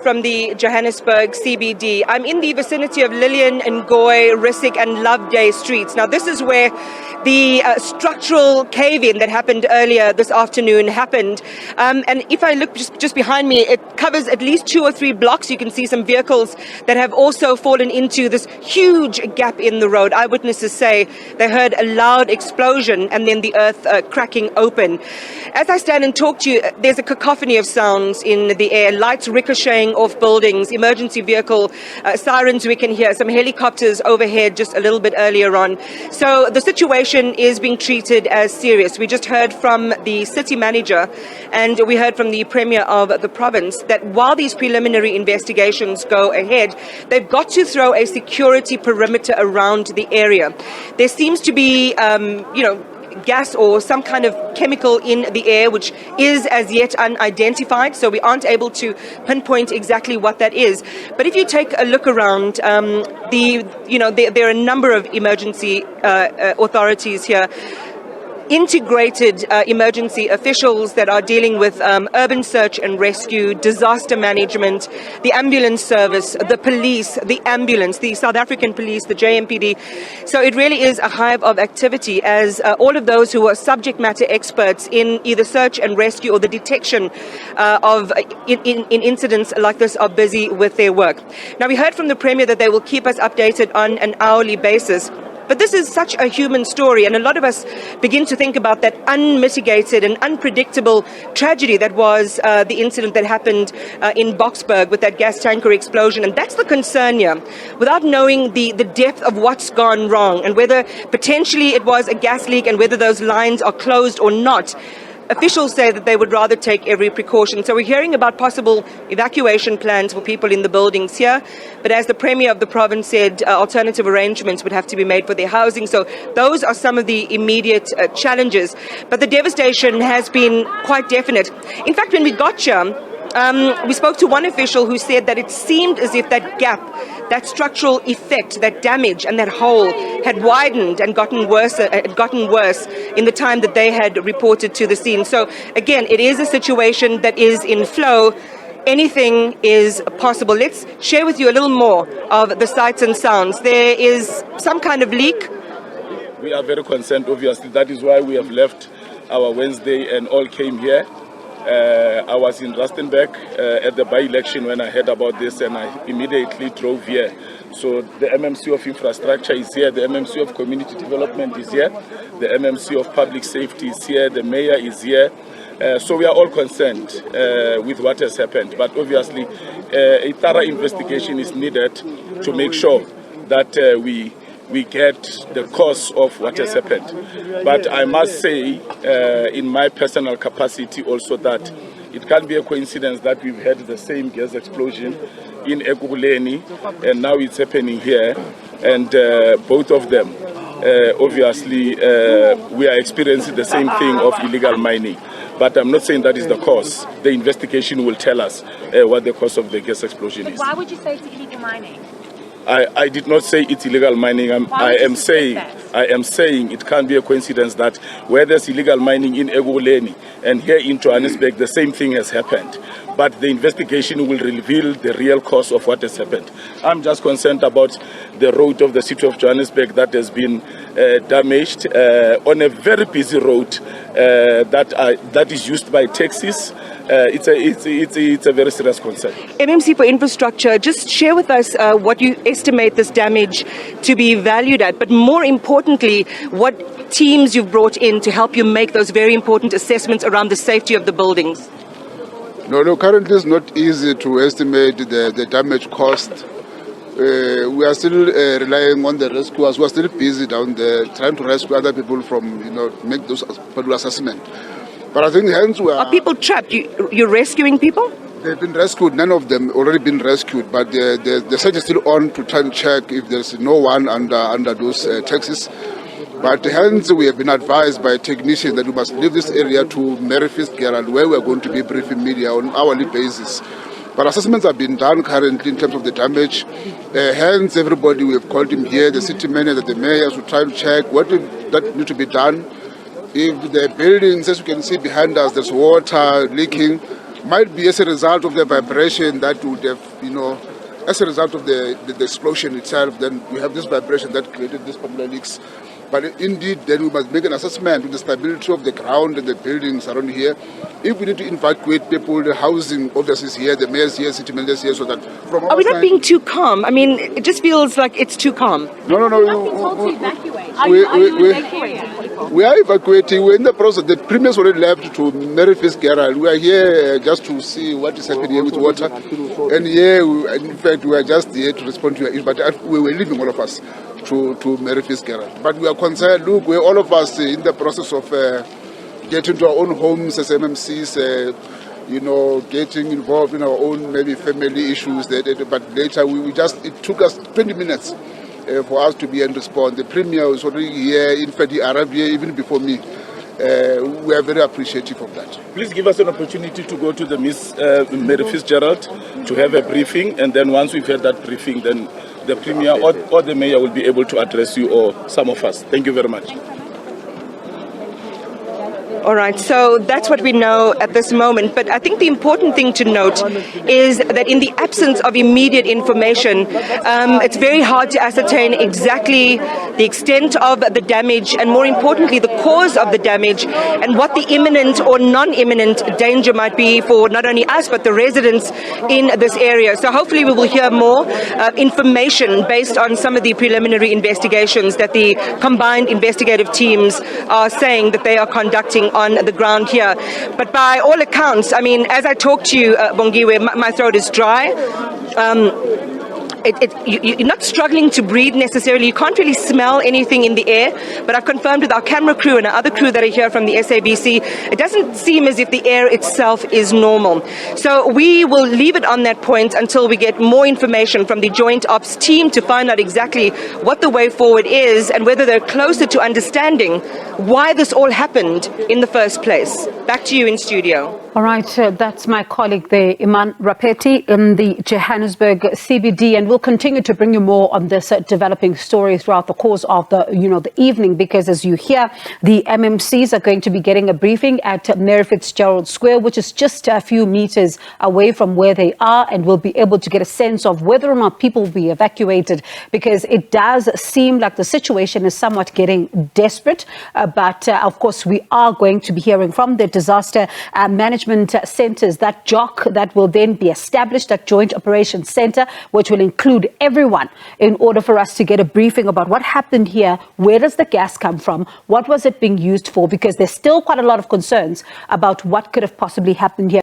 From the Johannesburg CBD. I'm in the vicinity of Lillian, Ngoy, Rissik and Loveday streets. Now this is where the structural cave-in that happened earlier this afternoon happened. And if I look just behind me, it covers at least 2 or 3 blocks. You can see some vehicles that have also fallen into this huge gap in the road. Eyewitnesses say they heard a loud explosion and then the earth cracking open. As I stand and talk to you, there's a cacophony of sounds in the air, lights ricocheting off buildings, emergency vehicle sirens we can hear, some helicopters overhead just a little bit earlier on. So the situation is being treated as serious. We just heard from the city manager and we heard from the premier of the province that while these preliminary investigations go ahead, they've got to throw a security perimeter around the area. There seems to be, gas or some kind of chemical in the air which is as yet unidentified, so we aren't able to pinpoint exactly what that is. But if you take a look around, there are a number of emergency authorities here, integrated emergency officials that are dealing with urban search and rescue, disaster management, the ambulance service, the police, the ambulance, the South African police, the JMPD. So it really is a hive of activity as all of those who are subject matter experts in either search and rescue or the detection of incidents like this are busy with their work. Now we heard from the Premier that they will keep us updated on an hourly basis. But this is such a human story, and a lot of us begin to think about that unmitigated and unpredictable tragedy that was the incident that happened in Boksburg with that gas tanker explosion. And that's the concern here. Without knowing the depth of what's gone wrong and whether potentially it was a gas leak and whether those lines are closed or not, officials say that they would rather take every precaution. So we're hearing about possible evacuation plans for people in the buildings here. But as the Premier of the province said, alternative arrangements would have to be made for their housing. So those are some of the immediate challenges. But the devastation has been quite definite. In fact, when we got here, we spoke to one official who said that it seemed as if that gap, that structural effect, that damage and that hole had widened and gotten worse in the time that they had reported to the scene. So again, it is a situation that is in flow. Anything is possible. Let's share with you a little more of the sights and sounds. There is some kind of leak. We are very concerned, obviously. That is why we have left our Wednesday and all came here. I was in Rustenburg at the by-election when I heard about this, and I immediately drove here. So the MMC of Infrastructure is here, the MMC of Community Development is here, the MMC of Public Safety is here, the Mayor is here. So we are all concerned with what has happened. But obviously, a thorough investigation is needed to make sure that we get the cause of what has happened. But I must say, in my personal capacity also, that it can't be a coincidence that we've had the same gas explosion in Ekurhuleni, and now it's happening here. And both of them, obviously, we are experiencing the same thing of illegal mining. But I'm not saying that is the cause. The investigation will tell us what the cause of the gas explosion is. Why would you say it's illegal mining? I did not say it's illegal mining. I am saying it can't be a coincidence that where there's illegal mining in Ekurhuleni and here in Johannesburg, the same thing has happened. But the investigation will reveal the real cause of what has happened. I'm just concerned about the road of the city of Johannesburg that has been damaged on a very busy road that is used by taxis. It's a very serious concern. MMC for Infrastructure, just share with us what you estimate this damage to be valued at, but more importantly, what teams you've brought in to help you make those very important assessments around the safety of the buildings. No, currently it's not easy to estimate the damage cost. We are still relying on the rescuers who are still busy down there trying to rescue other people from, make those particular assessments. But I think hence we are people trapped? You're rescuing people? They've been rescued. None of them already been rescued, but the search is still on to try and check if there's no one under those taxis. But hence we have been advised by technicians that we must leave this area to Mary Fitzgerald, where we are going to be briefing media on hourly basis. But assessments have been done currently in terms of the damage. Hence everybody, we have called him here, the city manager, the mayors, to try to check what that need to be done. If the buildings, as you can see behind us, there's water leaking, might be as a result of the vibration that would have, as a result of the explosion itself, then we have this vibration that created these particular leaks. But indeed, then we must make an assessment of the stability of the ground and the buildings around here. If we need to evacuate people, the housing officers here, the mayors here, city managers here, so that from our Are we not side, being too calm? I mean, it just feels like it's too calm. No. We are evacuating. We're in the process. The premiers already left to Maryfield Gerald. We are here just to see what is happening here with water. And here, in fact, we are just here to respond to your issue. But we were leaving, all of us, to Maryfield Gerald. But we are concerned. Look, we're all of us in the process of getting to our own homes as MMCs, getting involved in our own maybe family issues. But later, it took us 20 minutes for us to be and respond. The Premier was already here. In fact, he arrived here even before me. We are very appreciative of that. Please give us an opportunity to go to the Miss Mary Fitzgerald to have a briefing, and then once we've had that briefing, then the Premier or the Mayor will be able to address you or some of us. Thank you very much. All right, so that's what we know at this moment. But I think the important thing to note is that in the absence of immediate information, it's very hard to ascertain exactly the extent of the damage and, more importantly, the cause of the damage and what the imminent or non-imminent danger might be for not only us but the residents in this area. So hopefully we will hear more information based on some of the preliminary investigations that the combined investigative teams are saying that they are conducting on the ground here. But by all accounts, I mean, as I talk to you, Bongiwe, my throat is dry. You're not struggling to breathe necessarily. You can't really smell anything in the air. But I've confirmed with our camera crew and our other crew that are here from the SABC, it doesn't seem as if the air itself is normal. So we will leave it on that point until we get more information from the Joint Ops team to find out exactly what the way forward is and whether they're closer to understanding why this all happened in the first place. Back to you in studio. All right, that's my colleague there, Iman Rapeti, in the Johannesburg CBD, and we'll continue to bring you more on this developing story throughout the course of the evening, because as you hear, the MMCs are going to be getting a briefing at Mary Fitzgerald Square, which is just a few meters away from where they are, and we'll be able to get a sense of whether or not people will be evacuated, because it does seem like the situation is somewhat getting desperate. But of course, we are going to be hearing from the disaster management centers, that JOC that will then be established, that Joint Operations Center, which will include everyone, in order for us to get a briefing about what happened here, where does the gas come from, what was it being used for, because there's still quite a lot of concerns about what could have possibly happened here.